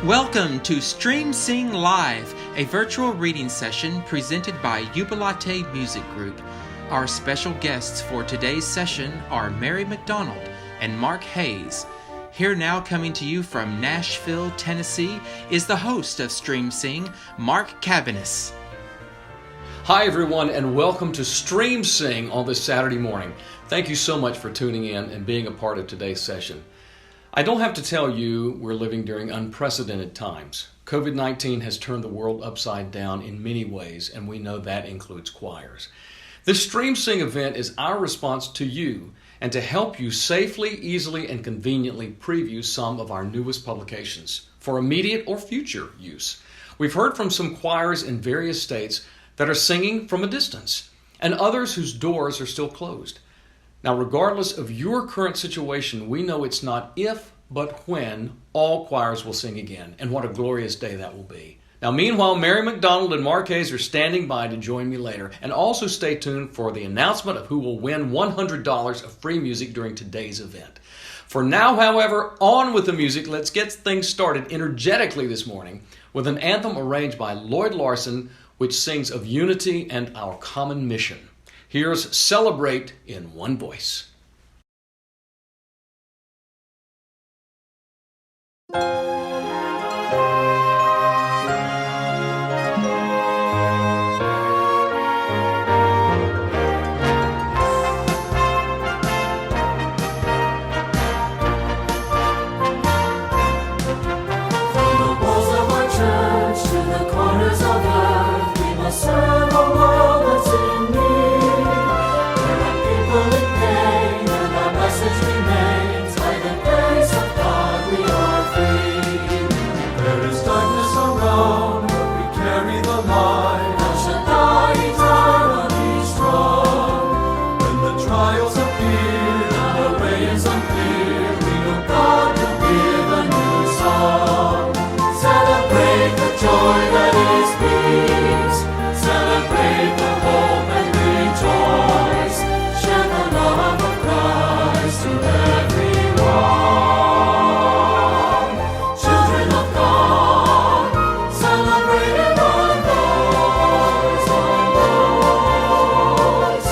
Welcome to Stream Sing Live, a virtual reading session presented by Jubilate Music Group. Our special guests for today's session are Mary McDonald and Mark Hayes. Here now, coming to you from Nashville, Tennessee, is the host of Stream Sing, Mark Cabaniss. Hi everyone, and welcome to Stream Sing on this Saturday morning. Thank you so much for tuning in and being a part of today's session. I don't have to tell you we're living during unprecedented times. COVID-19 has turned the world upside down in many ways, and we know that includes choirs. This Stream Sing event is our response to you and to help you safely, easily, and conveniently preview some of our newest publications for immediate or future use. We've heard from some choirs in various states that are singing from a distance, and others whose doors are still closed. Now, regardless of your current situation, we know it's not if, but when all choirs will sing again, and what a glorious day that will be. Now, meanwhile, Mary McDonald and Mark Hayes are standing by to join me later, and also stay tuned for the announcement of who will win $100 of free music during today's event. For now, however, on with the music. Let's get things started energetically this morning with an anthem arranged by Lloyd Larson, which sings of unity and our common mission. Here's Celebrate in one voice. Serve a world that's in need. There are people in pain, and our message remains. By the grace of God, we are free. There is darkness around, but we carry the light. How shall I eternally strong? When the trials appear and the way is unclear, we know God will give a new song. Celebrate the joy that is peace. Celebrate the hope and rejoice. Share the love of Christ to everyone. Children of God, celebrate in one voice, one voice.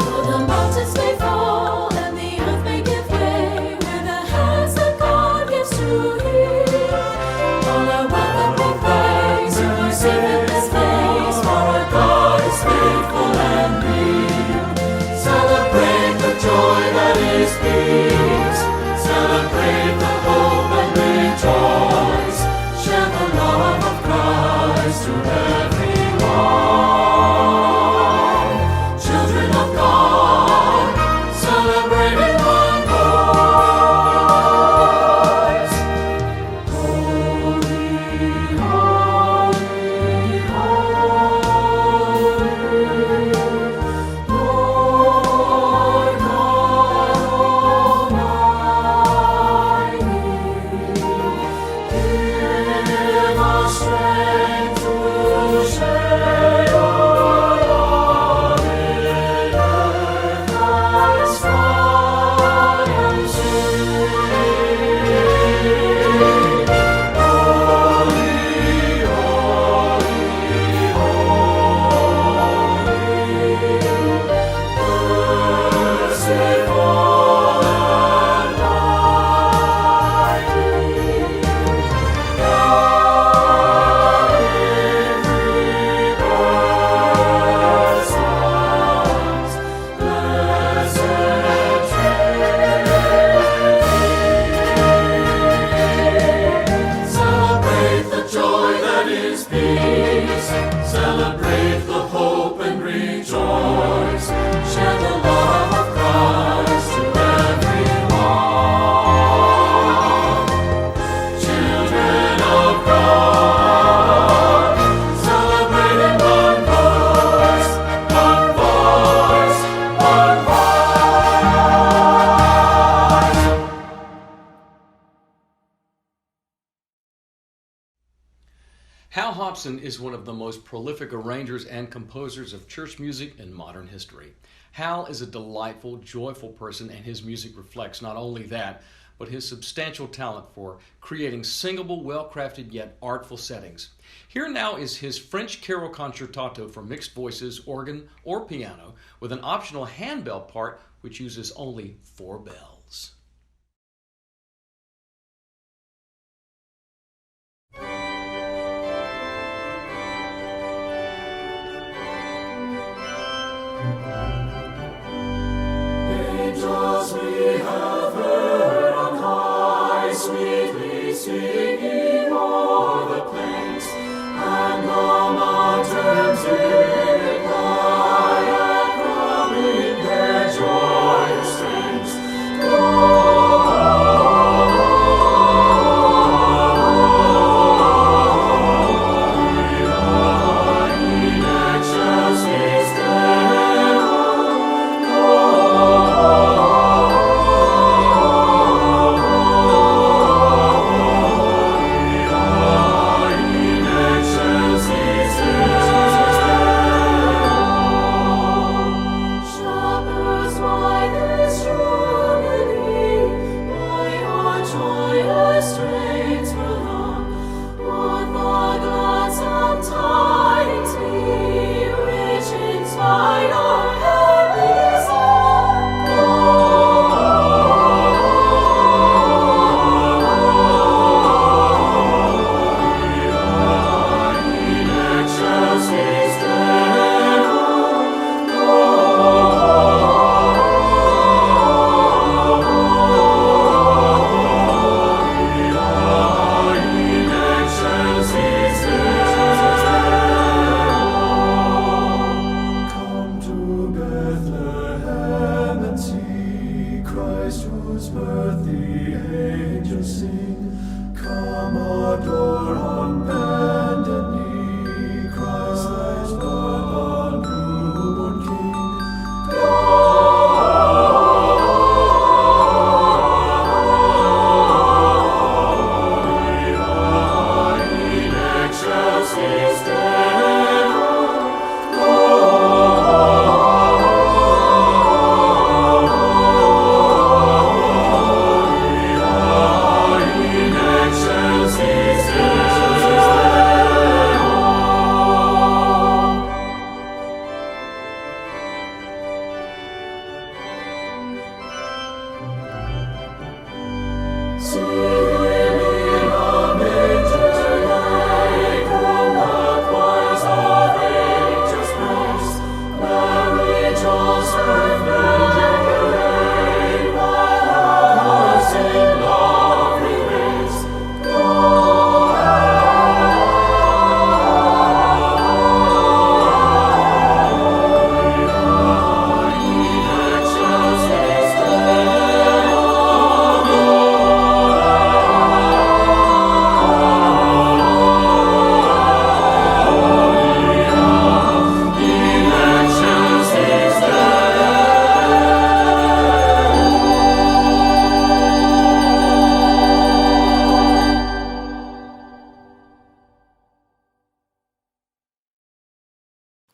Though the mountains may fall and the earth may give way, we're the hands that God gives to heal. All our welcome we praise, and we sing in this place, for our God is faithful and real. Celebrate the joy that is peace. Celebrate the hope and rejoice. Share the love of Christ to everyone. Children of God, celebrate in one voice. Holy, holy, holy, Lord God Almighty. Give us strength to share your love in earth as far Hal Hopson is one of the most prolific arrangers and composers of church music in modern history. Hal is a delightful, joyful person, and his music reflects not only that, but his substantial talent for creating singable, well-crafted yet artful settings. Here now is his French carol concertato for mixed voices, organ, or piano, with an optional handbell part which uses only 4 bells. Angels we have heard on high, sweetly singing o'er the plains, and the mountains in reply echoing their joyous strains. In excelsis Shepherds, why this harmony? Why our joyous strains prolong? Would the gladsome tidings be rich in spite our heavenly song? In excelsis Come to Bethlehem and see Christ whose birth the angels sing. Come adore on bended knee Christ thy born, newborn King. In excelsis in excelsis See in a manger lay, come the choirs of angels praise. Mary jewels her parade, while others in love remains. In excelsis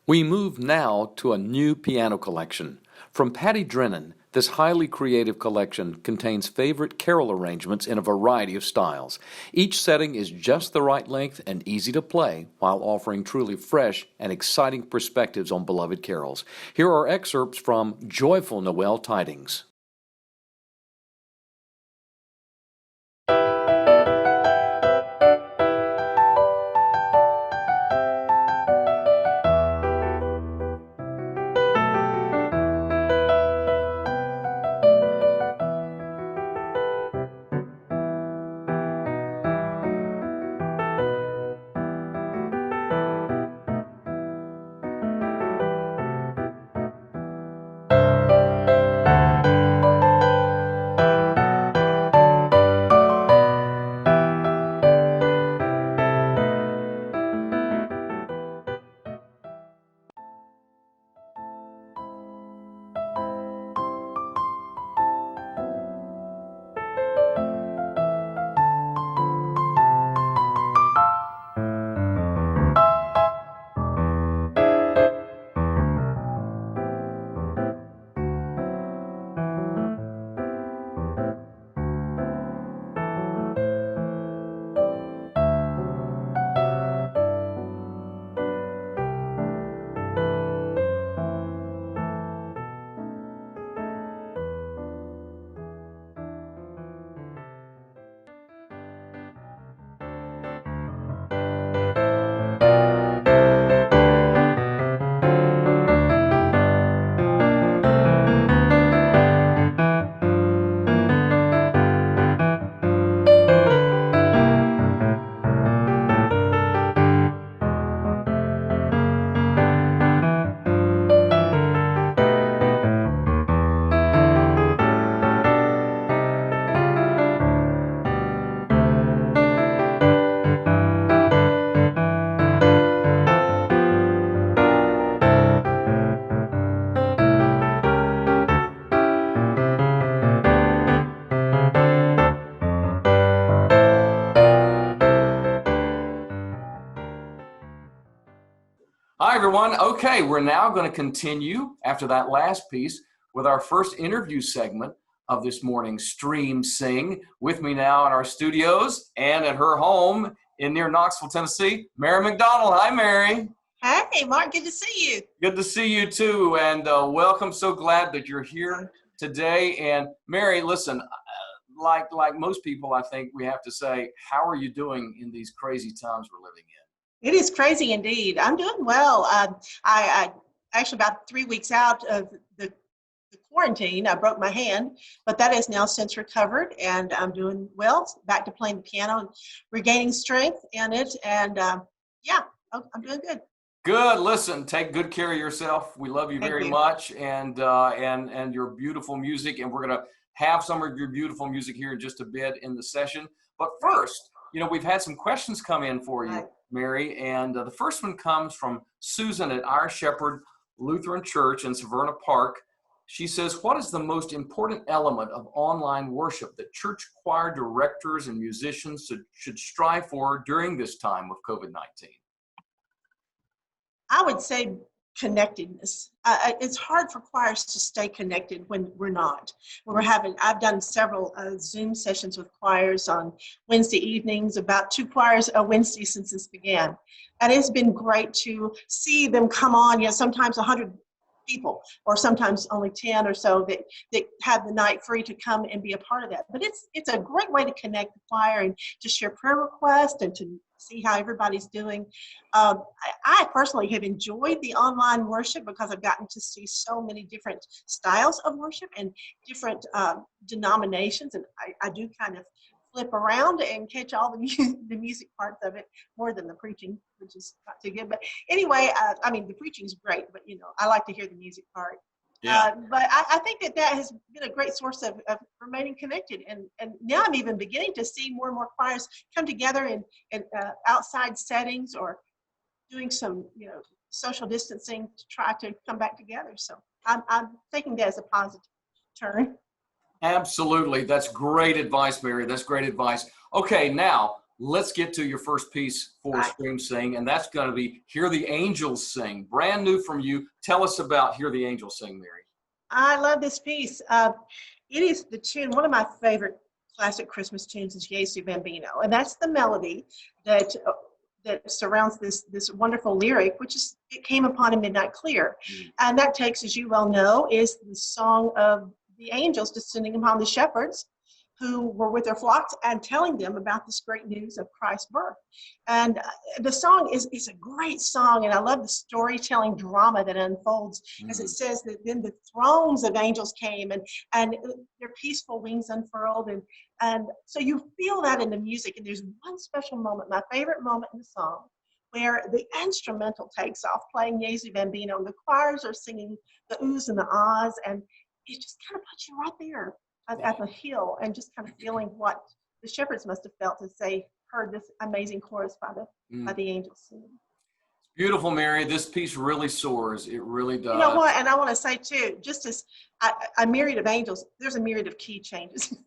We move now to a new piano collection. From Patti Drennan, this highly creative collection contains favorite carol arrangements in a variety of styles. Each setting is just the right length and easy to play while offering truly fresh and exciting perspectives on beloved carols. Here are excerpts from Joyful Noel Tidings. everyone. Okay, we're now going to continue after that last piece with our first interview segment of this morning's Stream Sing. With me now in our studios and at her home in near Knoxville, Tennessee, Mary McDonald. Hi, Mary. Hey, Mark, good to see you. Good to see you too, and welcome. So glad that you're here today. And Mary, listen, like most people, I think we have to say, how are you doing in these crazy times we're living in? It is crazy indeed. I'm doing well. I actually about 3 weeks out of the quarantine, I broke my hand, but that is now since recovered, and I'm doing well. Back to playing the piano and regaining strength in it, and yeah, I'm doing good. Good. Listen, take good care of yourself. We love you very much, and your beautiful music. And we're going to have some of your beautiful music here in just a bit in the session. But first, we've had some questions come in for you, Mary. And the first one comes from Susan at Our Shepherd Lutheran Church in Severna Park. She says, what is the most important element of online worship that church choir directors and musicians should strive for during this time of COVID-19? I would say connectedness. It's hard for choirs to stay connected when we're not. I've done several Zoom sessions with choirs on Wednesday evenings, about 2 choirs a Wednesday since this began. And it's been great to see them come on, sometimes 100 people, or sometimes only 10 or so that have the night free to come and be a part of that. But it's a great way to connect the choir and to share prayer requests and to see how everybody's doing. I personally have enjoyed the online worship because I've gotten to see so many different styles of worship and different denominations, and I do kind of flip around and catch all the music parts of it more than the preaching, which is not too good. But anyway, the preaching is great, but I like to hear the music part. Yeah. But I think that has been a great source of remaining connected. And now I'm even beginning to see more and more choirs come together in outside settings or doing some, social distancing to try to come back together. So I'm taking that as a positive turn. Absolutely. That's great advice, Mary. That's great advice. Okay, now let's get to your first piece for Stream Sing, and that's going to be Hear the Angels Sing. Brand new from you. Tell us about Hear the Angels Sing, Mary. I love this piece. It is the tune, one of my favorite classic Christmas tunes is Jesu Bambino, and that's the melody that surrounds this wonderful lyric, it came upon a midnight clear. And that takes, as you well know, is the song of the angels descending upon the shepherds who were with their flocks and telling them about this great news of Christ's birth. And the song is a great song, and I love the storytelling drama that unfolds as it says that then the throngs of angels came and their peaceful wings unfurled, and so you feel that in the music. And there's one special moment, my favorite moment in the song, where the instrumental takes off playing Jesu Bambino, and the choirs are singing the oohs and the ahs, and it just kind of puts you right there at the hill and just kind of feeling what the shepherds must have felt as they heard this amazing chorus by the angels singing. Beautiful, Mary. This piece really soars. It really does. You know what? And I want to say too, just as a myriad of angels, there's a myriad of key changes. And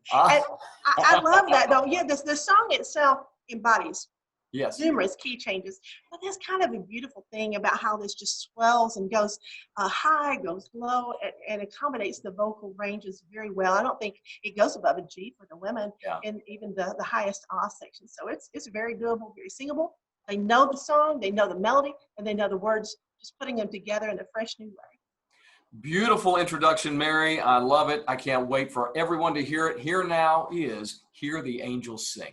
I love that though. Yeah, the song itself embodies numerous key changes, but there's kind of a beautiful thing about how this just swells and goes high, goes low, and accommodates the vocal ranges very well. I don't think it goes above a G for the women in even the highest ah section. So it's very doable, very singable. They know the song, they know the melody, and they know the words, just putting them together in a fresh new way. Beautiful introduction, Mary. I love it. I can't wait for everyone to hear it. Here now is Hear the Angels Sing.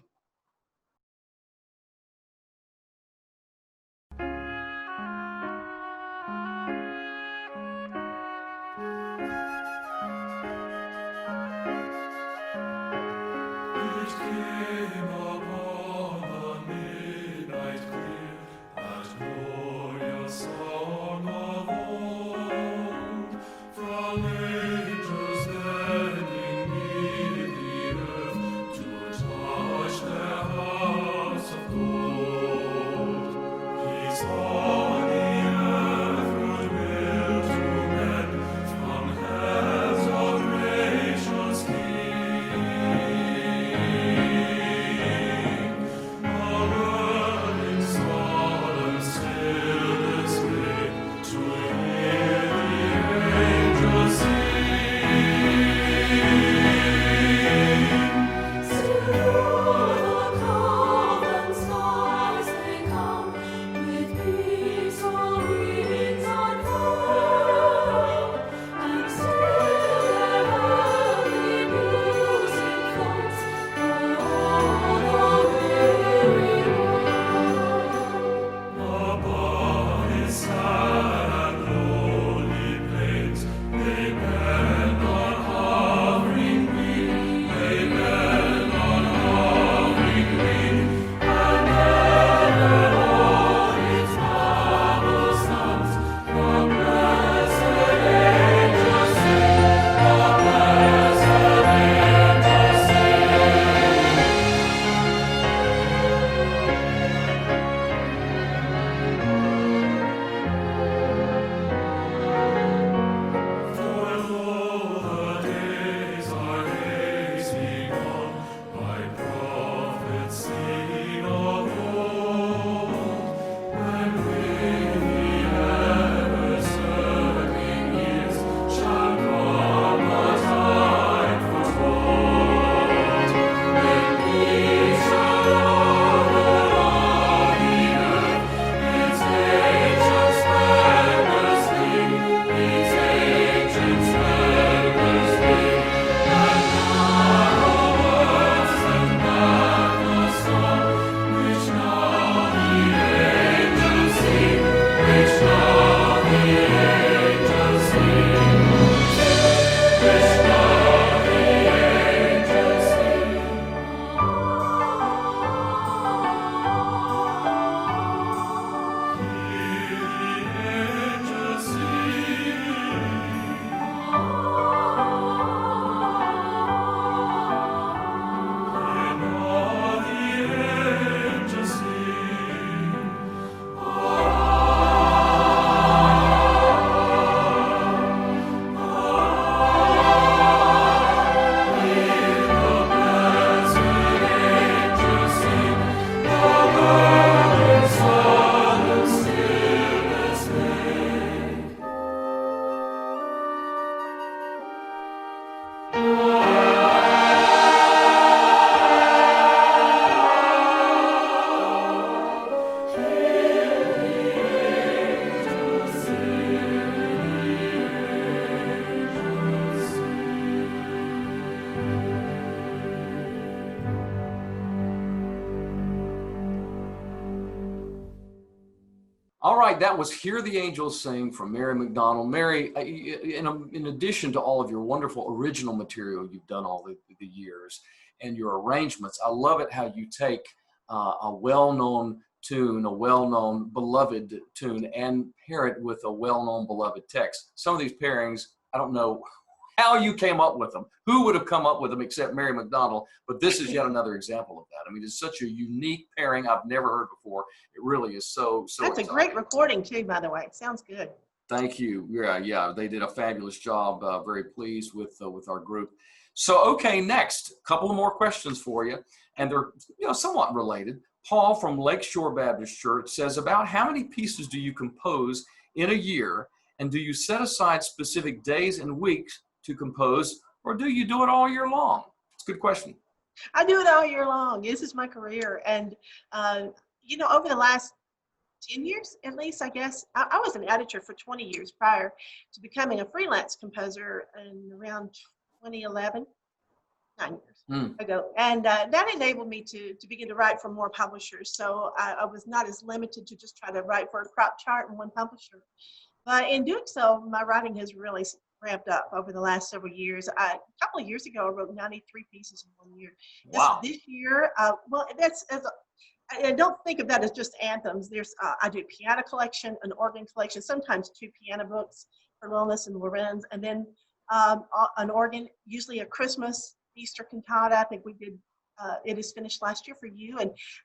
All right, that was Hear the Angels Sing from Mary McDonald. Mary, in addition to all of your wonderful original material you've done all the years and your arrangements, I love it how you take a well-known tune, a well-known beloved tune, and pair it with a well-known beloved text. Some of these pairings, I don't know how you came up with them. Who would have come up with them except Mary McDonald? But this is yet another example of that. I mean, it's such a unique pairing I've never heard before. It really is so That's exciting. a great recording too, by the way. Sounds good. Thank you. Yeah, they did a fabulous job. Very pleased with our group. So, okay, next, a couple of more questions for you, and they're somewhat related. Paul from Lakeshore Baptist Church says, about how many pieces do you compose in a year, and do you set aside specific days and weeks to compose, or do you do it all year long? It's a good question. I do it all year long. This is my career. And, over the last 10 years, at least, I guess, I was an editor for 20 years prior to becoming a freelance composer in around 2011, 9 years ago. And that enabled me to begin to write for more publishers. So I was not as limited to just try to write for a crop chart and one publisher. But in doing so, my writing has really ramped up over the last several years. A couple of years ago, I wrote 93 pieces in 1 year. Wow. This year, I don't think of that as just anthems. I do a piano collection, an organ collection, sometimes 2 piano books for Lonis and Lorenz, and then an organ, usually a Christmas, Easter cantata. I think we did. It is finished last year for you,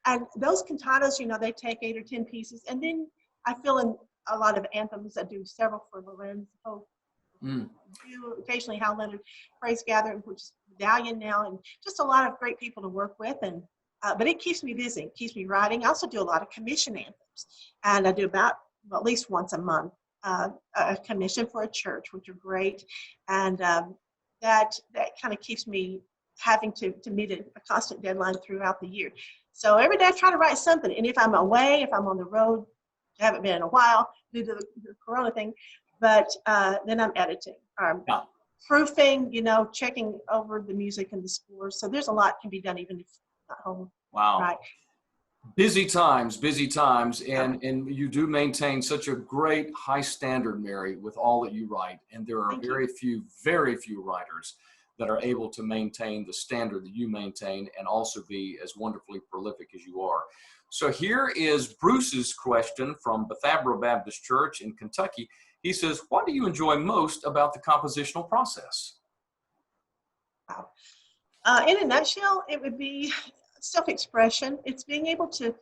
and those cantatas, they take 8 or 10 pieces, and then I fill in a lot of anthems. I do several for Lorenz. Do occasionally HAL Leonard Praise Gathering, which is Medallion now, and just a lot of great people to work with. And but it keeps me busy, keeps me writing. I also do a lot of commission anthems, and I do about at least once a month a commission for a church, which are great, and that kind of keeps me having to meet a constant deadline throughout the year. So every day I try to write something, and if I'm away, if I'm on the road, I haven't been in a while due to the Corona thing, but then I'm editing, proofing, checking over the music and the scores. So there's a lot can be done even if not home. Wow. Right. Busy times, and you do maintain such a great high standard, Mary, with all that you write. And there are very few writers that are able to maintain the standard that you maintain and also be as wonderfully prolific as you are. So here is Bruce's question from Bethabara Baptist Church in Kentucky. He says, what do you enjoy most about the compositional process? Wow. In a nutshell, it would be self-expression. It's being able to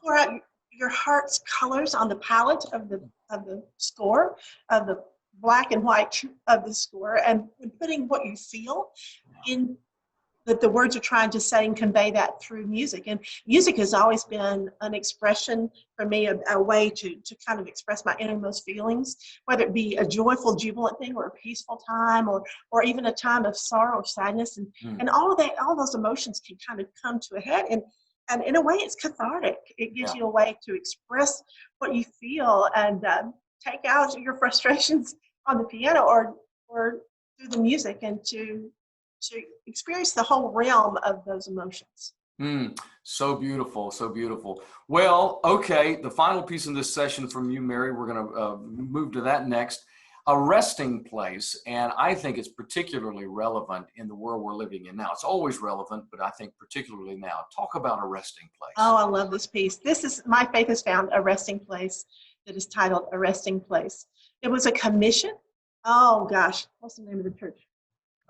pour out your heart's colors on the palette of the score, of the black and white of the score, and putting what you feel in that the words are trying to say and convey that through music. And music has always been an expression for me, a way to kind of express my innermost feelings, whether it be a joyful, jubilant thing or a peaceful time or even a time of sorrow or sadness. And all of that, all those emotions can kind of come to a head. And in a way, it's cathartic. It gives you a way to express what you feel and take out your frustrations on the piano or through the music, and to experience the whole realm of those emotions. So beautiful, so beautiful. Well, okay, the final piece in this session from you, Mary, we're going to move to that next. A resting place, and I think it's particularly relevant in the world we're living in now. It's always relevant, but I think particularly now. Talk about a resting place. Oh, I love this piece. This is My Faith Has Found a Resting Place that is titled A Resting Place. It was a commission. Oh, gosh, what's the name of the church?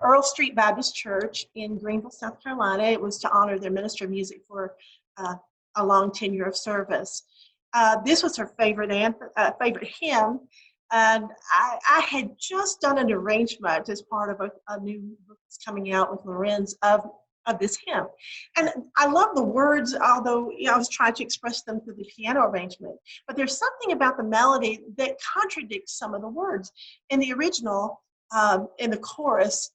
Earl Street Baptist Church in Greenville, South Carolina. It was to honor their minister of music for a long tenure of service. This was her favorite hymn, and I had just done an arrangement as part of a new book that's coming out with Lorenz of this hymn. And I love the words, although I was trying to express them through the piano arrangement. But there's something about the melody that contradicts some of the words. In the original, in the chorus,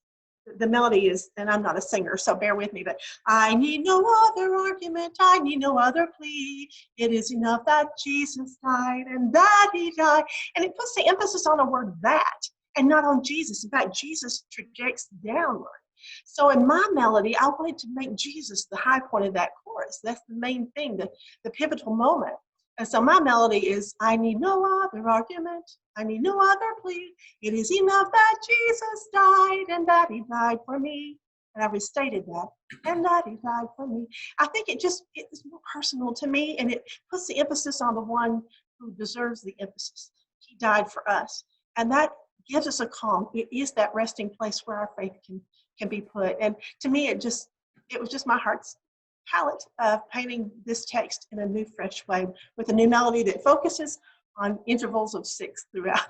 the melody is, and I'm not a singer, so bear with me, but I need no other argument, I need no other plea. It is enough that Jesus died and that he died. And it puts the emphasis on the word that and not on Jesus. In fact, Jesus trajects downward. So in my melody, I wanted to make Jesus the high point of that chorus. That's the main thing, the pivotal moment. And so my melody is, I need no other argument. I need no other plea. It is enough that Jesus died and that he died for me. And I restated that, and that he died for me. I think it is more personal to me, and it puts the emphasis on the one who deserves the emphasis. He died for us. And that gives us a calm. It is that resting place where our faith can be put. And to me, it was just my heart's palette of painting this text in a new, fresh way with a new melody that focuses on intervals of 6 throughout.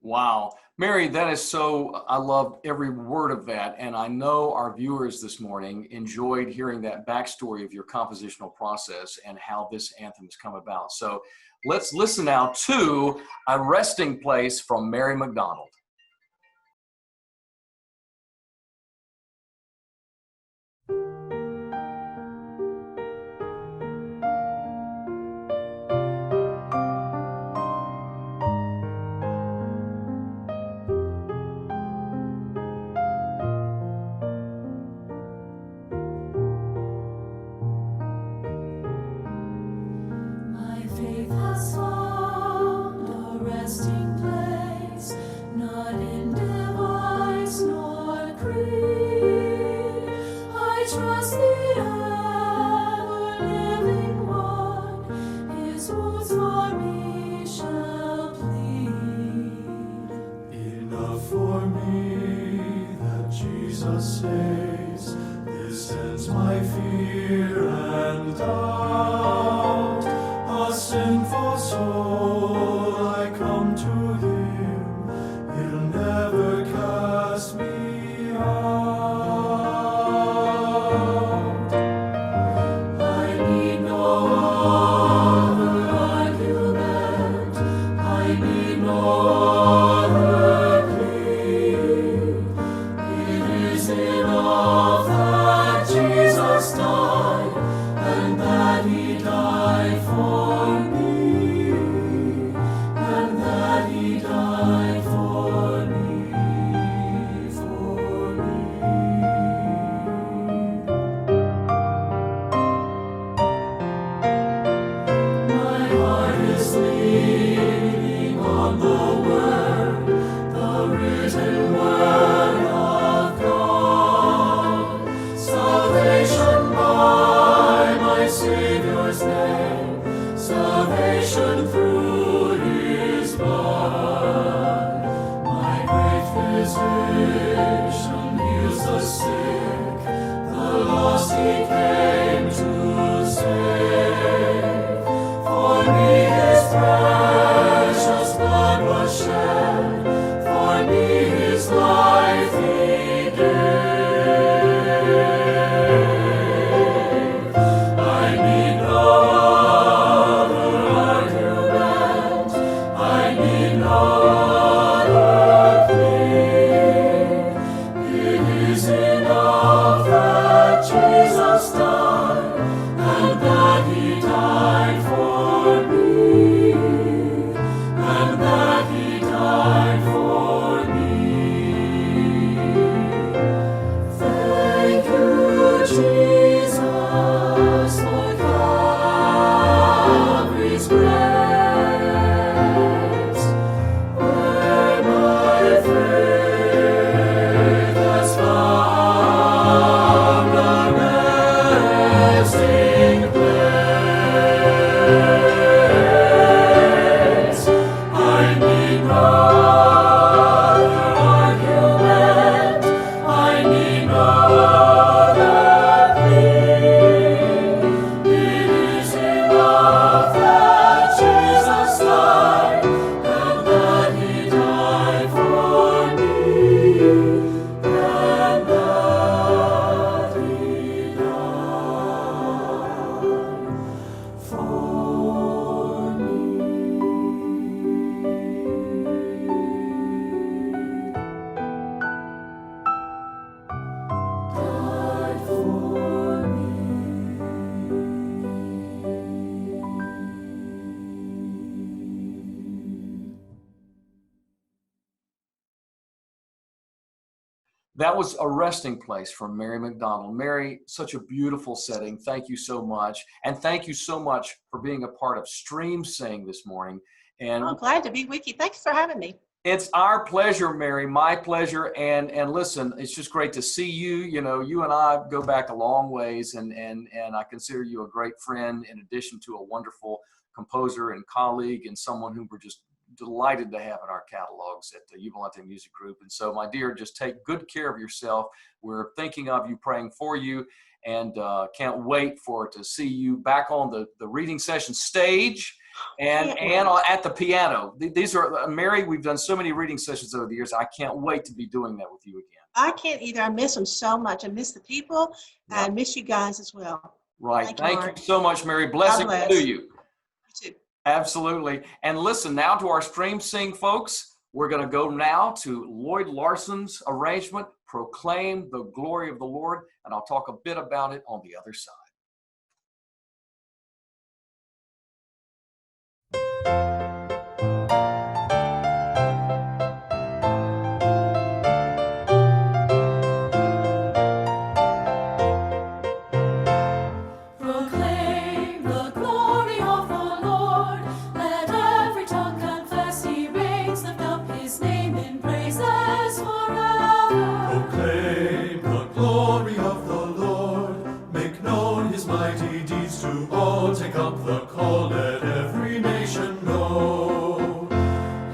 Wow. Mary, that is so, I love every word of that. And I know our viewers this morning enjoyed hearing that backstory of your compositional process and how this anthem has come about. So let's listen now to A Resting Place from Mary McDonald. Jesus died. that was a resting place for Mary McDonald. Mary, such a beautiful setting. Thank you so much. And thank you so much for being a part of Stream Sing this morning. And Oh, glad to be with you. Thanks for having me. it's our pleasure, Mary, my pleasure. And listen, it's just great to see you. You know, you and I go back a long ways, and I consider you a great friend in addition to a wonderful composer and colleague and someone who we're just delighted to have in our catalogs at the Jubilate Music Group. And so, my dear, just take good care of yourself. We're thinking of you, praying for you, and can't wait to see you back on the reading session stage and at the piano. These are, Mary, we've done so many reading sessions over the years. I can't wait to be doing that with you again. I can't either. I miss them so much. I miss the people. Yep. I miss you guys as well. Right. Thank you so much, Mary. Blessings bless. to you. You too. Absolutely. And listen, now to our Stream Sing folks. We're going to go now to Lloyd Larson's arrangement, Proclaim the Glory of the Lord, and I'll talk a bit about it on the other side. Proclaim the glory of the Lord. Let every tongue confess He reigns. Lift up His name in praises forever. Proclaim the glory of the Lord. Make known His mighty deeds to all. Take up the call, let every nation know.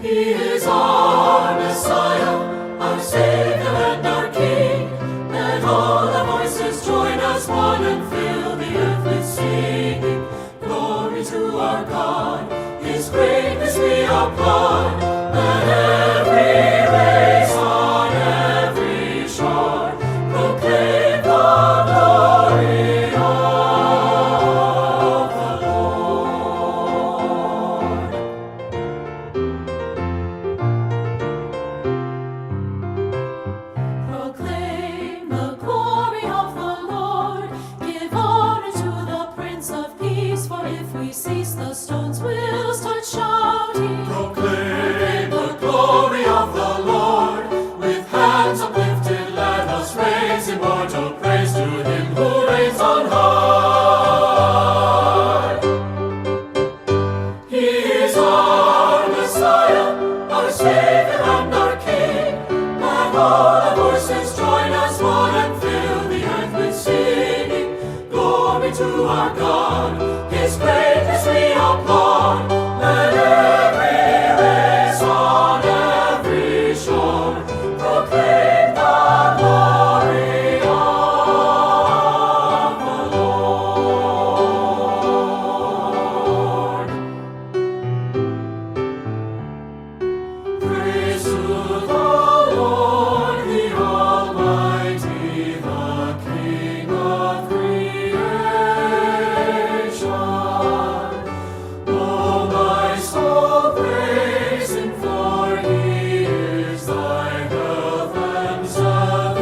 He is our Messiah, our Savior and our King. Let all our voices join as one and fill the earth with singing. Glory to our God, His greatness we applaud. Let every race on every shore proclaim the glory of the Lord. Proclaim the glory of the Lord. Give honor to the Prince of Peace. For if we cease, the stones will start shouting. Proclaim the glory of the Lord. With hands uplifted, let us raise immortal praise to Him who reigns on high. He is our Messiah, our Savior and our King. Let all our voices join as one and fill the earth with singing. Glory to our God, His greatness we applaud. Let every race on every shore proclaim the glory of the Lord. Praise to the Lord, the Almighty, the King of creation. O my soul, praise Him, for He is thy health and salvation.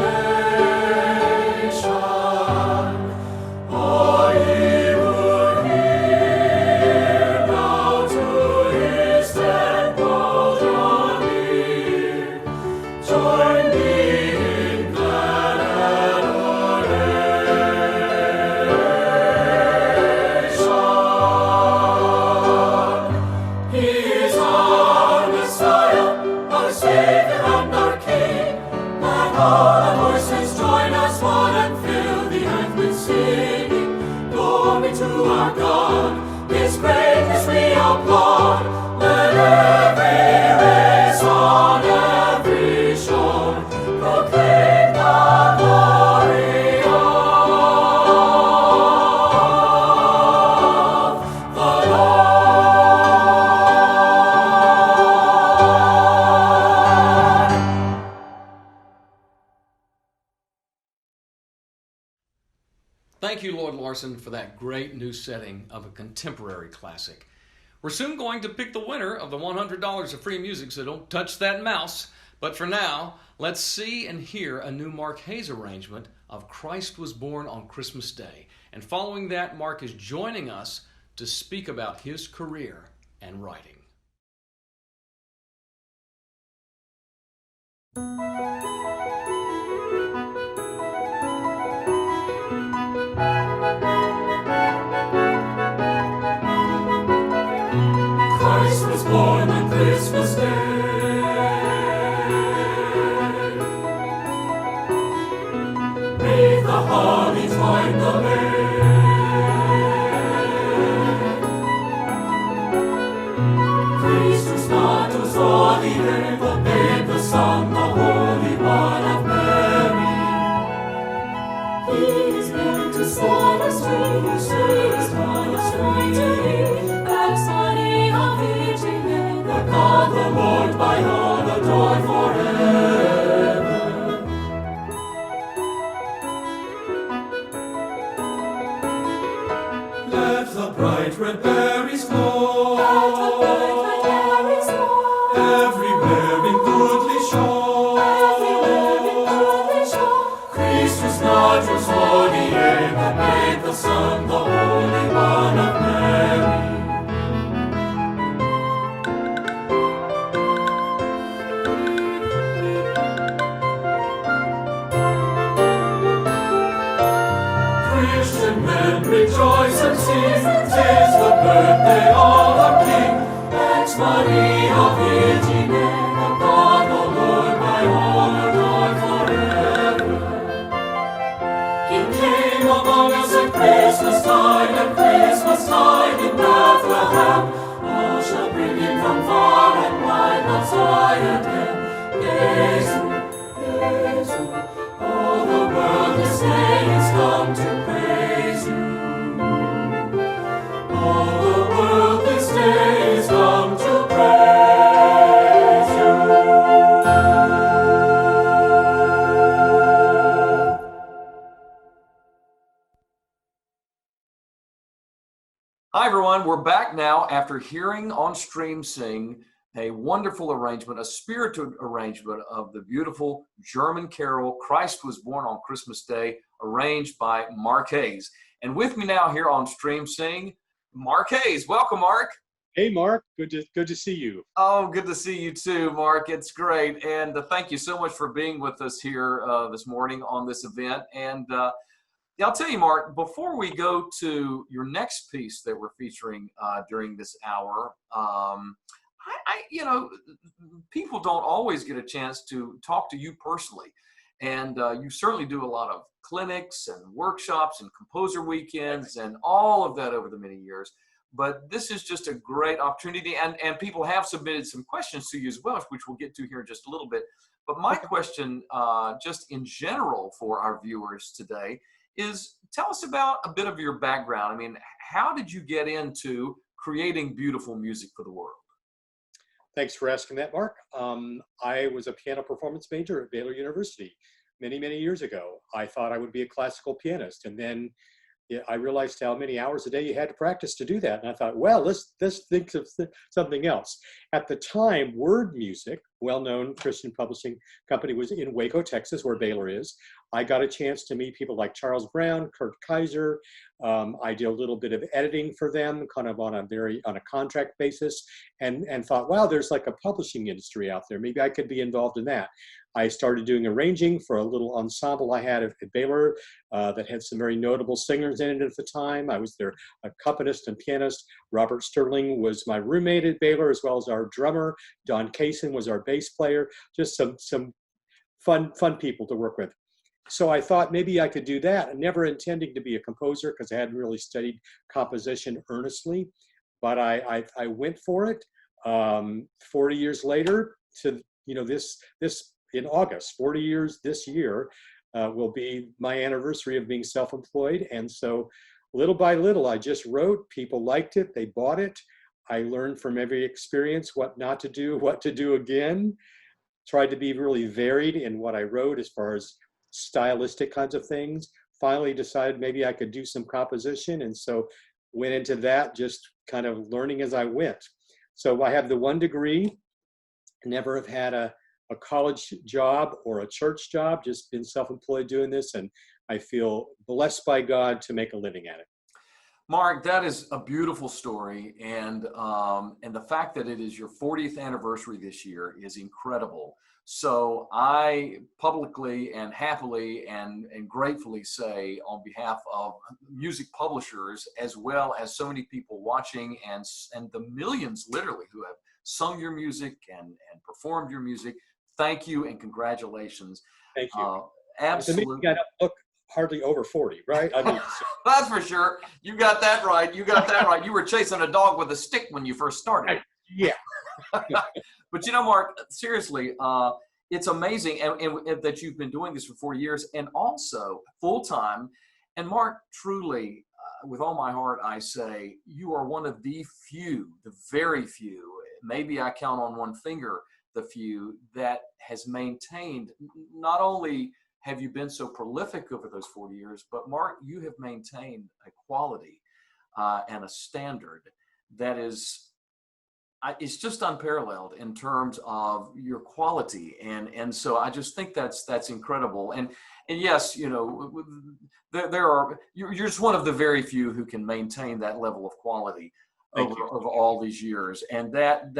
All ye who hear, now to His temple draw near. Join me in glad adoration. He is our Messiah, our Savior and our King. Let all our voices join as one and fill the earth with singing. Glory to our God, His greatness we applaud. Let every race on every shore proclaim the glory of the Lord. Thank you, Lloyd Larson, for that great new setting of a contemporary classic. We're soon going to pick the winner of the $100 of free music, so don't touch that mouse. But for now, let's see and hear a new Mark Hayes arrangement of Christ Was Born on Christmas Day. And following that, Mark is joining us to speak about his career and writing. holly twine the lane. Christus natus hodie, the babe, the Son, the Holy One of Mary. He is meant to set us free, is born us free to be. Pax Maria Virgine, The God, the Lord, by all adored forever. Let the bright red berries flow, everywhere in goodly show. Christus natus hodie, the babe, the Son, the Holy One of Mary. Christian men rejoice and sing, 'tis the birthday of our King. Pax Maria Virgine, the God, the Lord, by all adored forever. He came among us at Christmas time in Bethlehem. All shall bring him from far and wide, Mount Zion. Jesu, Jesu, all the world this day is come to praise you. All the world this day is come to praise you. Hi, everyone. We're back now after hearing on Stream Sing a wonderful arrangement, a spirited arrangement of the beautiful German carol, Christ Was Born on Christmas Day, arranged by Mark Hayes. And with me now here on Stream Sing, Mark Hayes. Welcome, Mark. Hey, Mark. Good to see you. Oh, good to see you too, Mark. It's great. And thank you so much for being with us here this morning on this event. And yeah, I'll tell you, Mark, before we go to your next piece that we're featuring during this hour, you know, people don't always get a chance to talk to you personally. And you certainly do a lot of clinics and workshops and composer weekends and all of that over the many years. But this is just a great opportunity. And people have submitted some questions to you as well, which we'll get to here in just a little bit. But my question, just in general for our viewers today, is tell us about a bit of your background. I mean, how did you get into creating beautiful music for the world? Thanks for asking that, Mark. I was a piano performance major at Baylor University many years ago. I thought I would be a classical pianist, and then I realized how many hours a day you had to practice to do that. And I thought, well, let's think of something else. At the time, Word Music, well-known Christian publishing company, was in Waco, Texas, where Baylor is. I got a chance to meet people like Charles Brown, Kurt Kaiser. I did a little bit of editing for them, kind of on a contract basis, and thought, wow, there's like a publishing industry out there. Maybe I could be involved in that. I started doing arranging for a little ensemble I had at Baylor that had some very notable singers in it at the time. I was their accompanist and pianist. Robert Sterling was my roommate at Baylor, as well as our drummer. Don Kaysen was our bass player. Just some fun people to work with. So I thought maybe I could do that, never intending to be a composer because I hadn't really studied composition earnestly, but I went for it. 40 years later, to this in August, 40 years this year will be my anniversary of being self-employed, and so little by little I just wrote. People liked it, they bought it. I learned from every experience what not to do, what to do again. Tried to be really varied in what I wrote as far as stylistic kinds of things. Finally decided maybe I could do some composition, and so went into that, just kind of learning as I went. So I have the one degree, never have had a college job or a church job, just been self-employed doing this, and I feel blessed by God to make a living at it. Mark, that is a beautiful story, and the fact that it is your 40th anniversary this year is incredible. So I publicly and happily and gratefully say, on behalf of music publishers, as well as so many people watching and the millions literally who have sung your music and performed your music, thank you and congratulations. Thank you. Absolutely. hardly over 40, right? I mean, That's for sure. You got that right. You got that right. You were chasing a dog with a stick when you first started. yeah. But Mark, seriously, it's amazing and that you've been doing this for 4 years and also full time. And Mark, truly, with all my heart, I say you are one of the few, the very few, maybe I count on one finger, the few that has maintained. Not only have you been so prolific over those 40 years, but Mark, you have maintained a quality and a standard that is, it's just unparalleled in terms of your quality. And so I just think that's incredible. And yes, you're just one of the very few who can maintain that level of quality over all these years. And that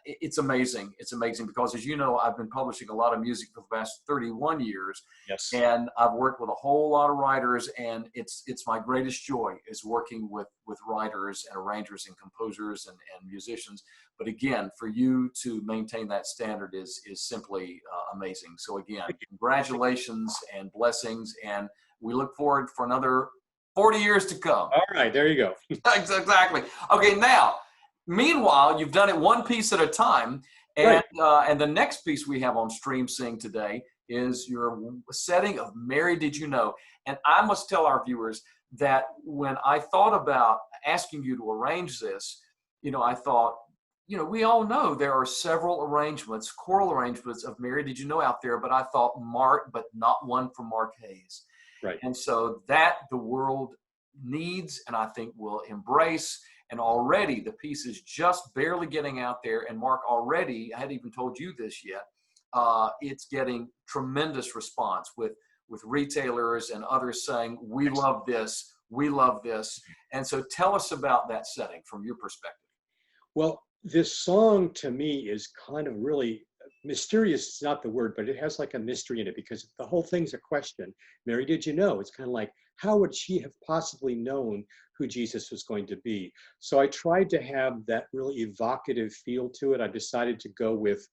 it's amazing. It's amazing because, as you know, I've been publishing a lot of music for the past 31 years. Yes. And I've worked with a whole lot of writers, and it's my greatest joy is working with writers and arrangers and composers and musicians. But again, for you to maintain that standard is simply amazing. So again, congratulations and blessings, and we look forward for another 40 years to come. All right, there you go. Exactly. Okay, now, meanwhile, you've done it one piece at a time, and and the next piece we have on Stream Sing today is your setting of Mary Did You Know? And I must tell our viewers that when I thought about asking you to arrange this, I thought, we all know there are several arrangements, choral arrangements of Mary Did You Know out there, but I thought but not one from Mark Hayes. Right. And so that the world needs, and I think will embrace, and already the piece is just barely getting out there. And Mark, already, I hadn't even told you this yet, it's getting tremendous response with retailers and others saying, we love this, we love this. And so tell us about that setting from your perspective. Well, this song to me is kind of really mysterious. It's not the word, but it has like a mystery in it because the whole thing's a question. Mary, did you know? It's kind of like, how would she have possibly known who Jesus was going to be? So I tried to have that really evocative feel to it. I decided to go with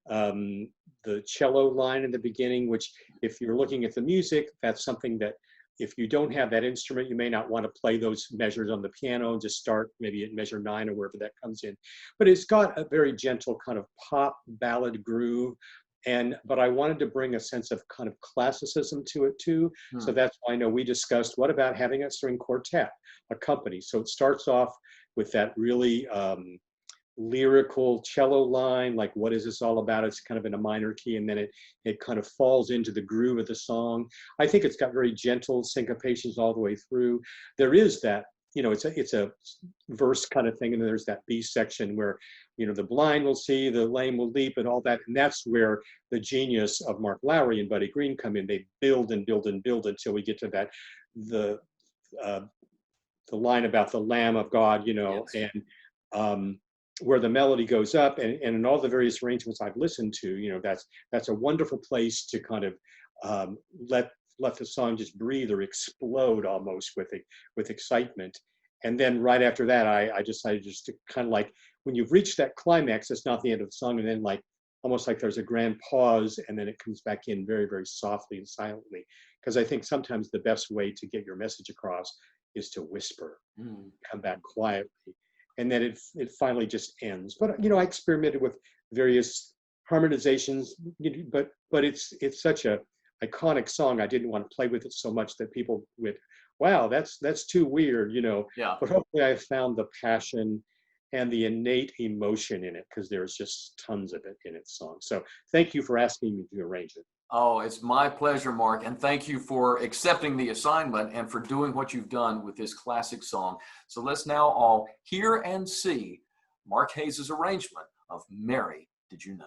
the cello line in the beginning, which if you're looking at the music, that's something that if you don't have that instrument, you may not want to play those measures on the piano and just start maybe at measure 9 or wherever that comes in. But it's got a very gentle kind of pop ballad groove. But I wanted to bring a sense of kind of classicism to it too. So that's why I know we discussed, what about having a string quartet accompany? So it starts off with that really lyrical cello line, like what is this all about? It's kind of in a minor key, and then it kind of falls into the groove of the song. I think it's got very gentle syncopations all the way through. There is that, it's a verse kind of thing, and then there's that B section where, the blind will see, the lame will leap, and all that. And that's where the genius of Mark Lowry and Buddy Green come in. They build and build and build until we get to that, the line about the Lamb of God, yes. And where the melody goes up, and in all the various arrangements I've listened to, that's a wonderful place to kind of let the song just breathe or explode almost with excitement. And then right after that, I decided just to kind of like, when you've reached that climax, it's not the end of the song, and then like almost like there's a grand pause, and then it comes back in very, very softly and silently. Because I think sometimes the best way to get your message across is to whisper, come back quietly. And then it finally just ends. But I experimented with various harmonizations, but it's such a iconic song. I didn't want to play with it so much that people would, wow, that's too weird, Yeah. But hopefully I found the passion and the innate emotion in it, because there's just tons of it in its song. So thank you for asking me to arrange it. Oh, it's my pleasure, Mark, and thank you for accepting the assignment and for doing what you've done with this classic song. So let's now all hear and see Mark Hayes' arrangement of Mary, Did You Know?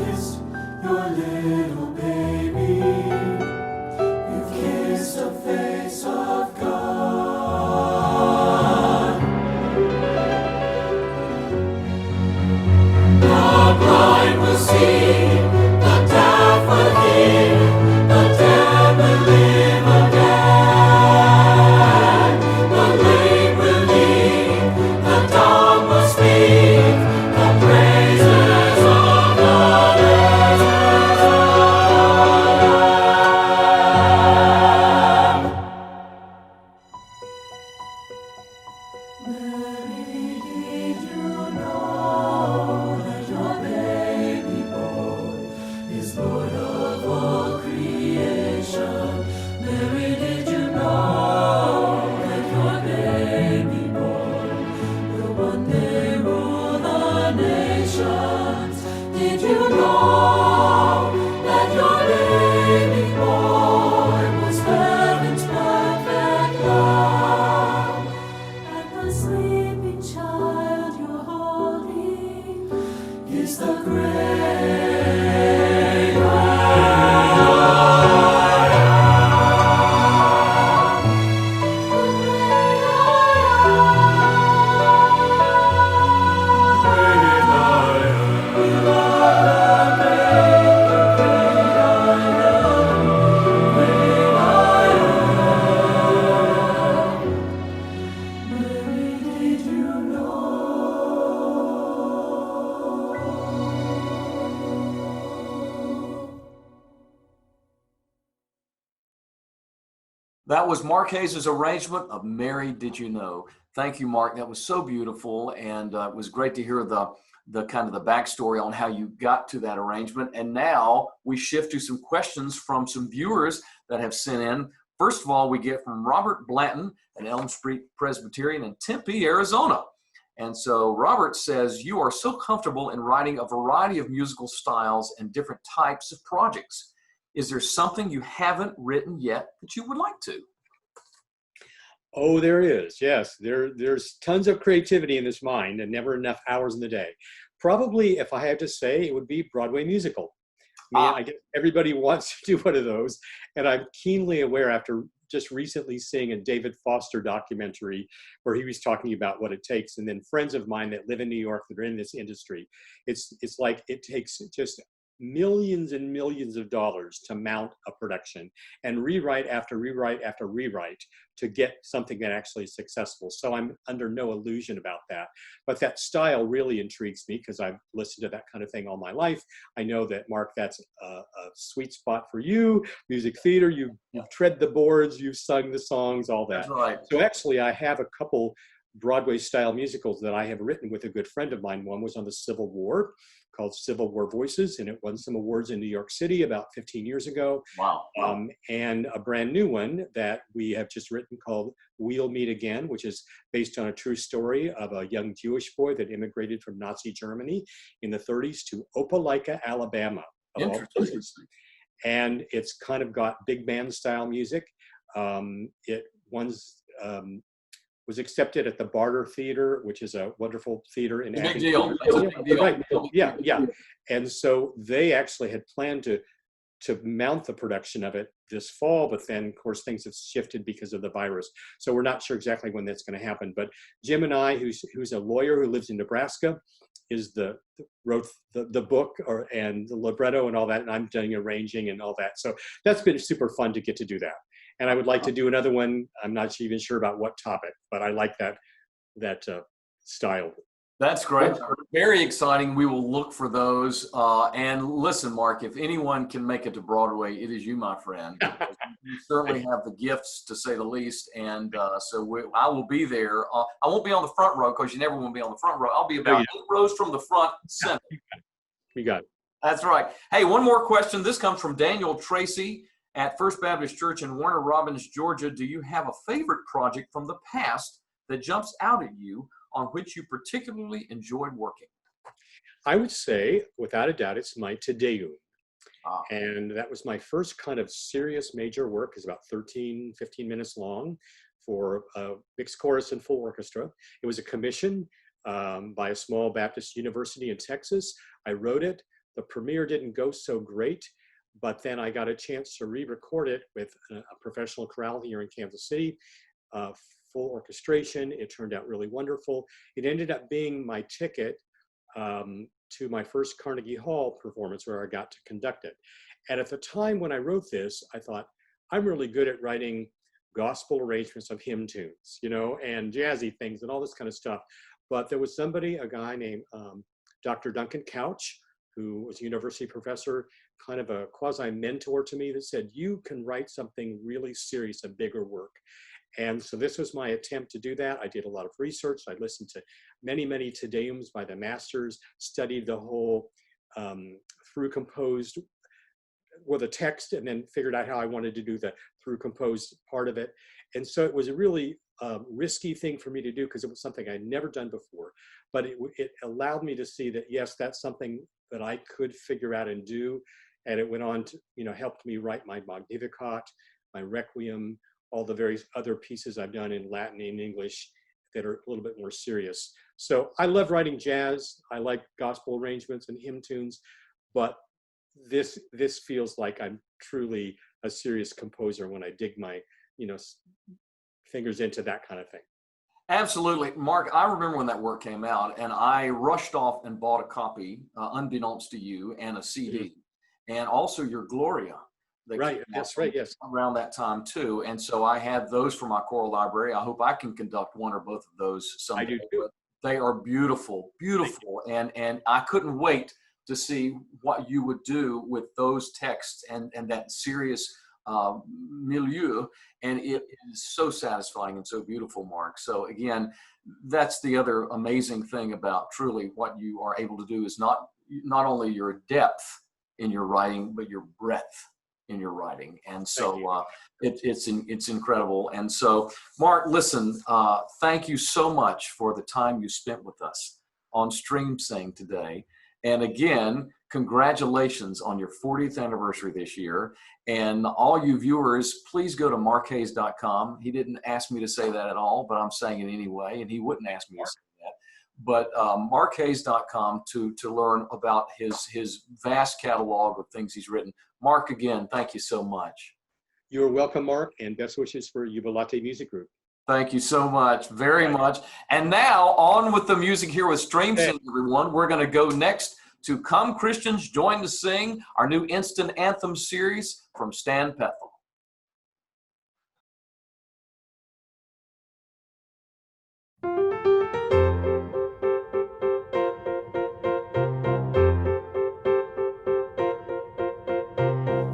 kissed your little baby. You've kissed the face of God. The blind will see, the deaf will hear, the dead will live again. The lame will leap, the dumb will speak, the praises of the desert Lamb. Mary, did you know that your baby boy is Lord of all creation? Mary, did you know that your baby boy will one day rule the nations? Did you know that your baby boy was heaven's perfect love? And the sleeping child you're holding is the great I am. The great I am. We love the great I am. Great I am. Mary, did you know? That was Mark Hayes' arrangement of Mary, Did You Know? Thank you, Mark. That was so beautiful, and it was great to hear the kind of the backstory on how you got to that arrangement. And now we shift to some questions from some viewers that have sent in. First of all, we get from Robert Blanton at Elm Street Presbyterian in Tempe, Arizona. And so Robert says, you are so comfortable in writing a variety of musical styles and different types of projects. Is there something you haven't written yet that you would like to? Oh, there is. Yes, there's tons of creativity in this mind and never enough hours in the day. Probably, if I had to say, it would be Broadway musical. I mean, I guess everybody wants to do one of those. And I'm keenly aware after just recently seeing a David Foster documentary where he was talking about what it takes. And then friends of mine that live in New York that are in this industry, it's like it takes just millions and millions of dollars to mount a production and rewrite after rewrite after rewrite to get something that actually is successful. So I'm under no illusion about that. But that style really intrigues me because I've listened to that kind of thing all my life. I know that, Mark, that's a sweet spot for you. Music theater, you've tread the boards, you've sung the songs, all that. That's right. So actually, I have a couple Broadway style musicals that I have written with a good friend of mine. One was on the Civil War, called Civil War Voices, and it won some awards in New York City about 15 years ago. Wow. And a brand new one that we have just written called We'll Meet Again, which is based on a true story of a young Jewish boy that immigrated from Nazi Germany in the 30s to Opelika, Alabama. Of all places. And it's kind of got big band style music. It was accepted at the Barter Theater, which is a wonderful theater in Big deal. Right. Yeah. And so they actually had planned to mount the production of it this fall, but then, of course, things have shifted because of the virus. So we're not sure exactly when that's going to happen. But Jim and I, who's a lawyer who lives in Nebraska, wrote the book and the libretto and all that, and I'm doing arranging and all that. So that's been super fun to get to do that. And I would like to do another one. I'm not even sure about what topic, but I like that style. That's great. Very exciting. We will look for those. And listen, Mark, if anyone can make it to Broadway, it is you, my friend. You certainly have the gifts, to say the least. And so I will be there. I won't be on the front row because you never want to be on the front row. I'll be about 8 rows from the front center. You got it. That's right. Hey, one more question. This comes from Daniel Tracy at First Baptist Church in Warner Robins, Georgia. Do you have a favorite project from the past that jumps out at you on which you particularly enjoyed working? I would say, without a doubt, it's my Te Deum. And that was my first kind of serious major work. It's about 15 minutes long for a mixed chorus and full orchestra. It was a commission by a small Baptist university in Texas. I wrote it. The premiere didn't go so great, but then I got a chance to re-record it with a professional chorale here in Kansas City, full orchestration. It turned out really wonderful. It ended up being my ticket to my first Carnegie Hall performance where I got to conduct it. And at the time when I wrote this, I thought, I'm really good at writing gospel arrangements of hymn tunes, you know, and jazzy things and all this kind of stuff. But there was somebody, a guy named Dr. Duncan Couch, who was a university professor, kind of a quasi-mentor to me, that said, you can write something really serious, a bigger work. And so this was my attempt to do that. I did a lot of research. I listened to many, many Te Deums by the masters, studied the whole through composed, well, the text, and then figured out how I wanted to do the through composed part of it. And so it was a really risky thing for me to do because it was something I'd never done before. But it allowed me to see that, yes, that's something that I could figure out and do. And it went on to, you know, helped me write my Magnificat, my Requiem, all the various other pieces I've done in Latin and English that are a little bit more serious. So I love writing jazz. I like gospel arrangements and hymn tunes, but this feels like I'm truly a serious composer when I dig my, you know, fingers into that kind of thing. Absolutely. Mark, I remember when that work came out, and I rushed off and bought a copy, unbeknownst to you, and a CD, and also your Gloria. Right, that's right, yes. Around that time too. And so I have those for my choral library. I hope I can conduct one or both of those someday. I do too. They are beautiful, beautiful. And I couldn't wait to see what you would do with those texts and that serious milieu. And it is so satisfying and so beautiful, Mark. So again, that's the other amazing thing about truly what you are able to do is not only your depth in your writing, but your breadth in your writing. And so it's incredible. And so, Mark, listen, thank you so much for the time you spent with us on StreamSing today. And again, congratulations on your 40th anniversary this year. And all you viewers, please go to markhayes.com. He didn't ask me to say that at all, but I'm saying it anyway, and he wouldn't ask me to say that. But markhayes.com to learn about his vast catalog of things he's written. Mark, again, thank you so much. You're welcome, Mark, and best wishes for Jubilate Music Group. Thank you so much, very much. And now, on with the music here with StreamSing, everyone. We're going to go next to Come Christians, Join to Sing, our new instant anthem series from Stan Pethel.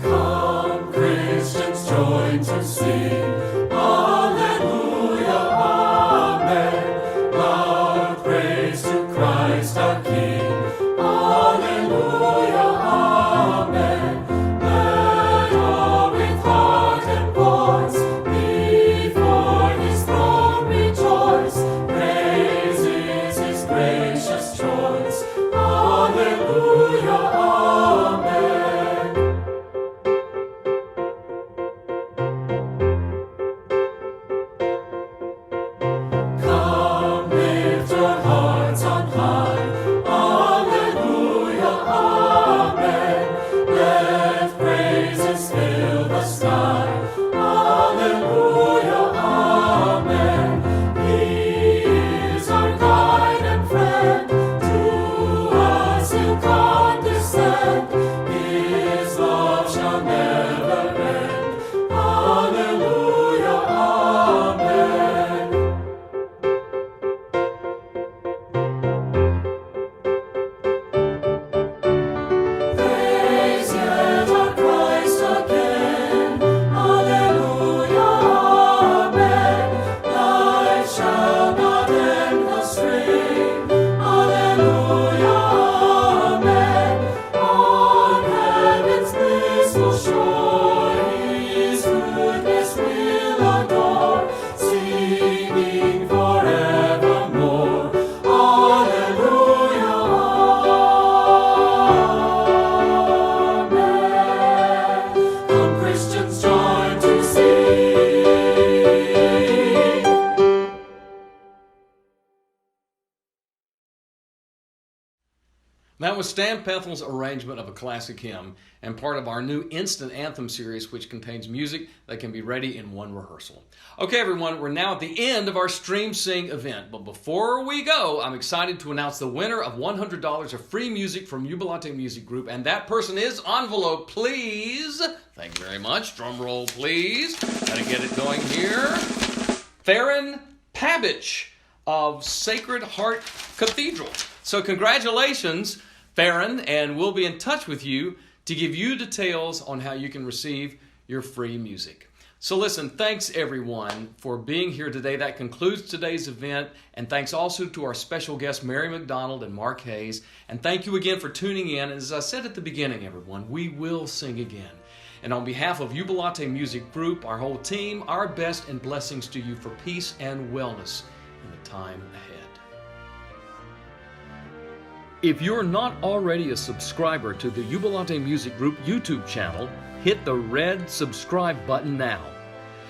Come, Christians, join to sing. Alleluia, amen. Loud praise to Christ our King. Alleluia, amen. Let all with heart and voice before his throne rejoice. Praise is his gracious choice. Alleluia, amen. That was Stan Pethel's arrangement of a classic hymn and part of our new Instant Anthem series, which contains music that can be ready in one rehearsal. Okay, everyone, we're now at the end of our Stream Sing event. But before we go, I'm excited to announce the winner of $100 of free music from Jubilate Music Group, and that person is, envelope, please. Thank you very much. Drum roll, please. Gotta get it going here. Theron Pabich of Sacred Heart Cathedral. So congratulations, Theron, and we'll be in touch with you to give you details on how you can receive your free music. So listen, thanks everyone for being here today. That concludes today's event, and thanks also to our special guests, Mary McDonald and Mark Hayes. And thank you again for tuning in. As I said at the beginning, everyone, we will sing again. And on behalf of Jubilate Music Group, our whole team, our best and blessings to you for peace and wellness in the time ahead. If you're not already a subscriber to the Jubilate Music Group YouTube channel, hit the red subscribe button now.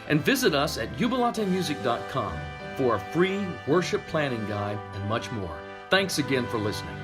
And visit us at jubilatemusic.com for a free worship planning guide and much more. Thanks again for listening.